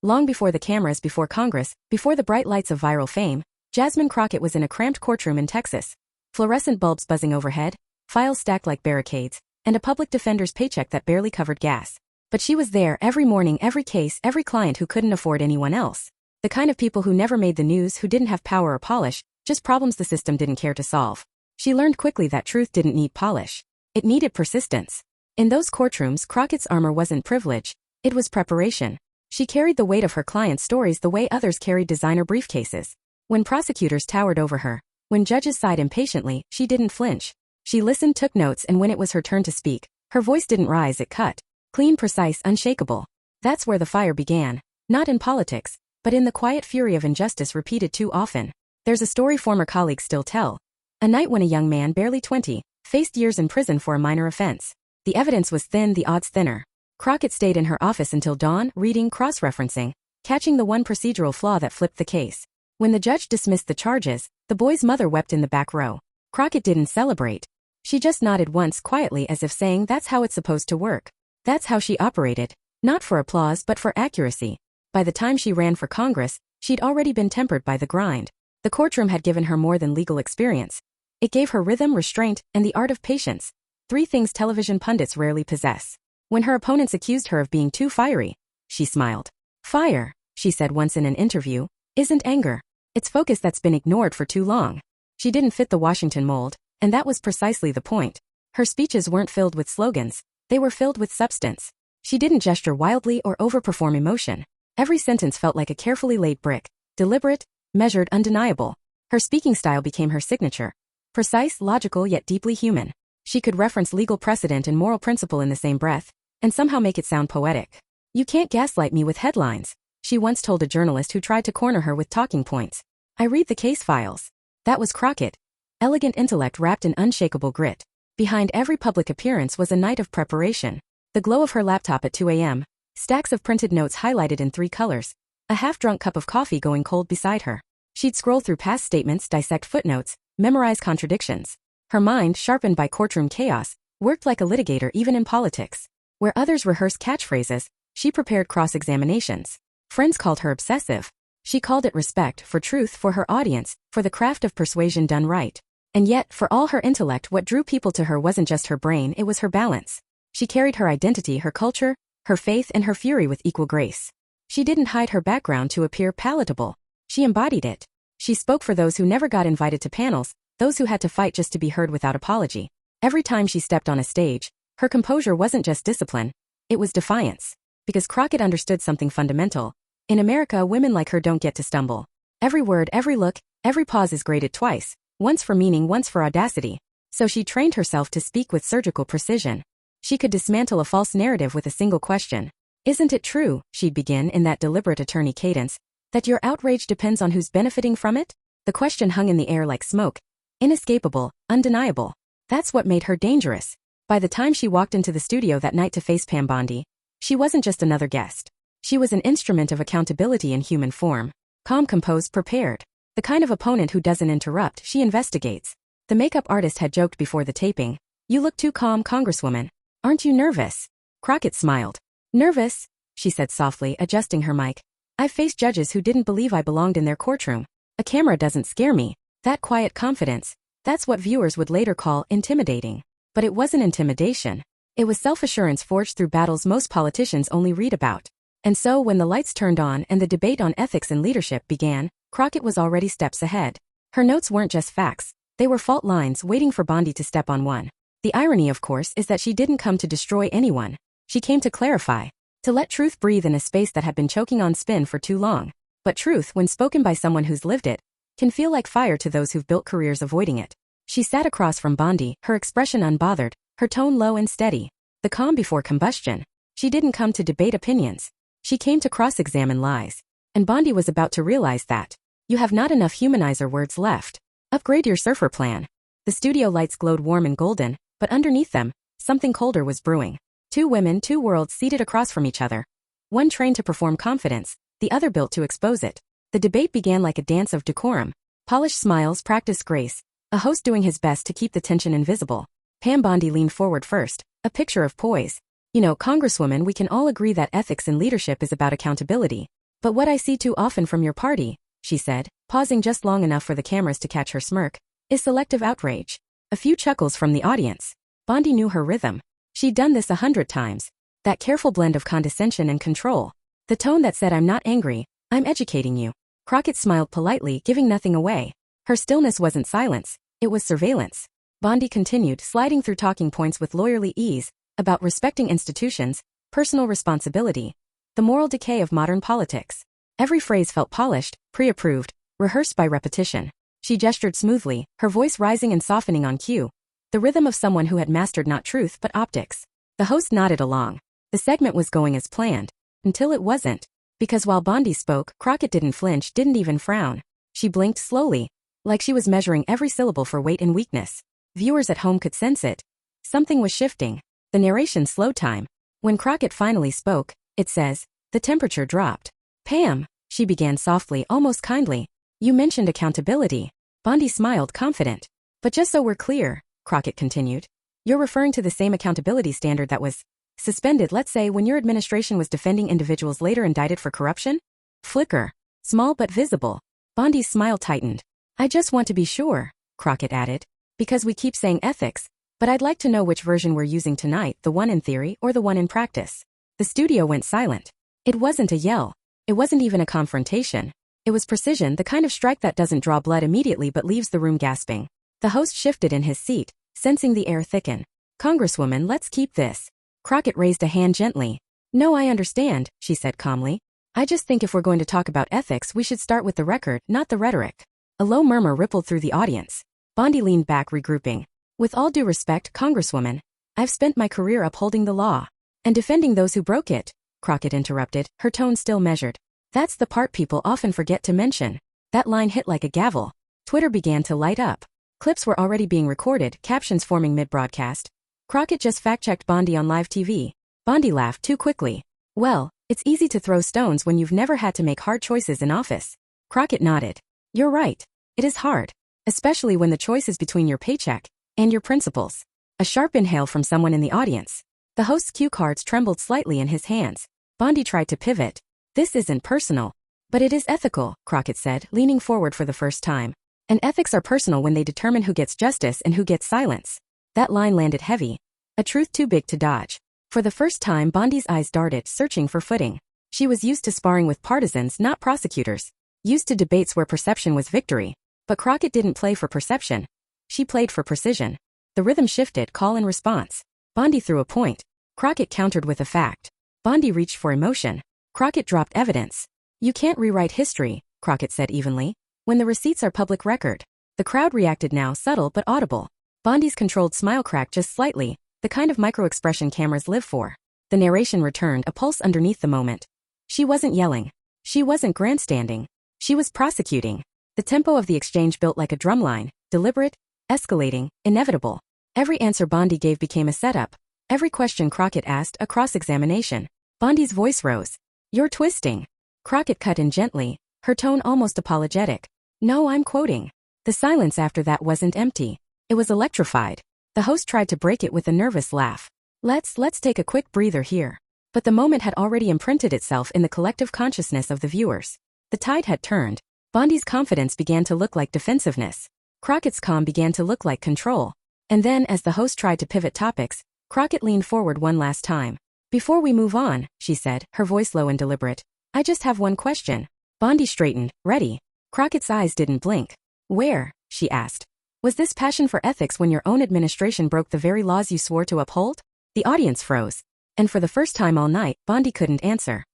Long before the cameras, before Congress, before the bright lights of viral fame, Jasmine Crockett was in a cramped courtroom in Texas. Fluorescent bulbs buzzing overhead, files stacked like barricades, and a public defender's paycheck that barely covered gas. But she was there every morning, every case, every client who couldn't afford anyone else. The kind of people who never made the news, who didn't have power or polish, just problems the system didn't care to solve. She learned quickly that truth didn't need polish. It needed persistence. In those courtrooms, Crockett's armor wasn't privilege, it was preparation. She carried the weight of her clients' stories the way others carried designer briefcases. When prosecutors towered over her, when judges sighed impatiently, she didn't flinch. She listened, took notes, and when it was her turn to speak, her voice didn't rise, it cut. Clean, precise, unshakable. That's where the fire began. Not in politics, but in the quiet fury of injustice repeated too often. There's a story former colleagues still tell. A night when a young man, barely 20, faced years in prison for a minor offense. The evidence was thin, the odds thinner. Crockett stayed in her office until dawn, reading, cross-referencing, catching the one procedural flaw that flipped the case. When the judge dismissed the charges, the boy's mother wept in the back row. Crockett didn't celebrate. She just nodded once quietly as if saying that's how it's supposed to work. That's how she operated. Not for applause but for accuracy. By the time she ran for Congress, she'd already been tempered by the grind. The courtroom had given her more than legal experience. It gave her rhythm, restraint, and the art of patience. 3 things television pundits rarely possess. When her opponents accused her of being too fiery, she smiled. Fire, she said once in an interview, isn't anger. It's focus that's been ignored for too long. She didn't fit the Washington mold, and that was precisely the point. Her speeches weren't filled with slogans, they were filled with substance. She didn't gesture wildly or overperform emotion. Every sentence felt like a carefully laid brick, deliberate, measured, undeniable. Her speaking style became her signature. Precise, logical, yet deeply human. She could reference legal precedent and moral principle in the same breath, and somehow make it sound poetic. You can't gaslight me with headlines, she once told a journalist who tried to corner her with talking points. I read the case files. That was Crockett. Elegant intellect wrapped in unshakable grit. Behind every public appearance was a night of preparation. The glow of her laptop at 2 a.m., stacks of printed notes highlighted in 3 colors, a half-drunk cup of coffee going cold beside her. She'd scroll through past statements, dissect footnotes, memorize contradictions. Her mind, sharpened by courtroom chaos, worked like a litigator even in politics. Where others rehearsed catchphrases, she prepared cross-examinations. Friends called her obsessive. She called it respect for truth, for her audience, for the craft of persuasion done right. And yet, for all her intellect, what drew people to her wasn't just her brain, it was her balance. She carried her identity, her culture, her faith, and her fury with equal grace. She didn't hide her background to appear palatable. She embodied it. She spoke for those who never got invited to panels, those who had to fight just to be heard without apology. Every time she stepped on a stage, her composure wasn't just discipline, it was defiance. Because Crockett understood something fundamental. In America, women like her don't get to stumble. Every word, every look, every pause is graded twice, once for meaning, once for audacity. So she trained herself to speak with surgical precision. She could dismantle a false narrative with a single question. Isn't it true, she'd begin in that deliberate attorney cadence, that your outrage depends on who's benefiting from it? The question hung in the air like smoke. Inescapable, undeniable. That's what made her dangerous. By the time she walked into the studio that night to face Pam Bondi, she wasn't just another guest. She was an instrument of accountability in human form. Calm, composed, prepared. The kind of opponent who doesn't interrupt, she investigates. The makeup artist had joked before the taping, "You look too calm, Congresswoman. Aren't you nervous?" Crockett smiled. "Nervous?" she said softly, adjusting her mic. "I've faced judges who didn't believe I belonged in their courtroom. A camera doesn't scare me. That quiet confidence, that's what viewers would later call intimidating. But it wasn't intimidation. It was self-assurance forged through battles most politicians only read about. And so when the lights turned on and the debate on ethics and leadership began, Crockett was already steps ahead. Her notes weren't just facts, they were fault lines waiting for Bondi to step on one. The irony, of course, is that she didn't come to destroy anyone. She came to clarify, to let truth breathe in a space that had been choking on spin for too long. But truth, when spoken by someone who's lived it, can feel like fire to those who've built careers avoiding it. She sat across from Bondi, her expression unbothered, her tone low and steady, the calm before combustion. She didn't come to debate opinions. She came to cross-examine lies. And Bondi was about to realize that. You have not enough humanizer words left. Upgrade your surfer plan. The studio lights glowed warm and golden, but underneath them, something colder was brewing. 2 women, 2 worlds seated across from each other. One trained to perform confidence, the other built to expose it. The debate began like a dance of decorum. Polished smiles, practiced grace, a host doing his best to keep the tension invisible. Pam Bondi leaned forward first, a picture of poise. "You know, Congresswoman, we can all agree that ethics in leadership is about accountability. But what I see too often from your party, she said, pausing just long enough for the cameras to catch her smirk, is selective outrage. A few chuckles from the audience. Bondi knew her rhythm. She'd done this 100 times. That careful blend of condescension and control. The tone that said, I'm not angry, I'm educating you. Crockett smiled politely, giving nothing away. Her stillness wasn't silence, it was surveillance. Bondi continued, sliding through talking points with lawyerly ease, about respecting institutions, personal responsibility, the moral decay of modern politics. Every phrase felt polished, pre-approved, rehearsed by repetition. She gestured smoothly, her voice rising and softening on cue. The rhythm of someone who had mastered not truth but optics. The host nodded along. The segment was going as planned. Until it wasn't. Because while Bondi spoke, Crockett didn't flinch, didn't even frown. She blinked slowly, like she was measuring every syllable for weight and weakness. Viewers at home could sense it. Something was shifting. The narration slowed time. When Crockett finally spoke, it says, the temperature dropped. Pam, she began softly, almost kindly. You mentioned accountability. Bondi smiled, confident. But just so we're clear, Crockett continued, you're referring to the same accountability standard that was suspended, let's say, when your administration was defending individuals later indicted for corruption? Flicker. Small but visible. Bondi's smile tightened. I just want to be sure, Crockett added. Because we keep saying ethics, but I'd like to know which version we're using tonight, the one in theory or the one in practice. The studio went silent. It wasn't a yell. It wasn't even a confrontation. It was precision, the kind of strike that doesn't draw blood immediately but leaves the room gasping. The host shifted in his seat, sensing the air thicken. Congresswoman, let's keep this. Crockett raised a hand gently. No, I understand, she said calmly. I just think if we're going to talk about ethics, we should start with the record, not the rhetoric. A low murmur rippled through the audience. Bondi leaned back, regrouping. With all due respect, Congresswoman, I've spent my career upholding the law. And defending those who broke it, Crockett interrupted, her tone still measured. That's the part people often forget to mention. That line hit like a gavel. Twitter began to light up. Clips were already being recorded, captions forming mid-broadcast. Crockett just fact-checked Bondi on live TV. Bondi laughed too quickly. Well, it's easy to throw stones when you've never had to make hard choices in office. Crockett nodded. You're right. It is hard. Especially when the choice is between your paycheck and your principles. A sharp inhale from someone in the audience. The host's cue cards trembled slightly in his hands. Bondi tried to pivot. This isn't personal. But it is ethical, Crockett said, leaning forward for the first time. And ethics are personal when they determine who gets justice and who gets silence. That line landed heavy. A truth too big to dodge. For the first time, Bondi's eyes darted, searching for footing. She was used to sparring with partisans, not prosecutors. Used to debates where perception was victory. But Crockett didn't play for perception. She played for precision. The rhythm shifted, call and response. Bondi threw a point. Crockett countered with a fact. Bondi reached for emotion. Crockett dropped evidence. You can't rewrite history, Crockett said evenly, when the receipts are public record. The crowd reacted now, subtle but audible. Bondi's controlled smile cracked just slightly, the kind of micro-expression cameras live for. The narration returned, a pulse underneath the moment. She wasn't yelling. She wasn't grandstanding. She was prosecuting. The tempo of the exchange built like a drumline, deliberate, escalating, inevitable. Every answer Bondi gave became a setup. Every question Crockett asked, a cross-examination. Bondi's voice rose. You're twisting. Crockett cut in gently, her tone almost apologetic. No, I'm quoting. The silence after that wasn't empty. It was electrified. The host tried to break it with a nervous laugh. Let's take a quick breather here. But the moment had already imprinted itself in the collective consciousness of the viewers. The tide had turned. Bondi's confidence began to look like defensiveness. Crockett's calm began to look like control. And then, as the host tried to pivot topics, Crockett leaned forward one last time. Before we move on, she said, her voice low and deliberate, I just have one question. Bondi straightened, ready. Crockett's eyes didn't blink. Where? She asked. Was this passion for ethics when your own administration broke the very laws you swore to uphold? The audience froze. And for the first time all night, Bondi couldn't answer.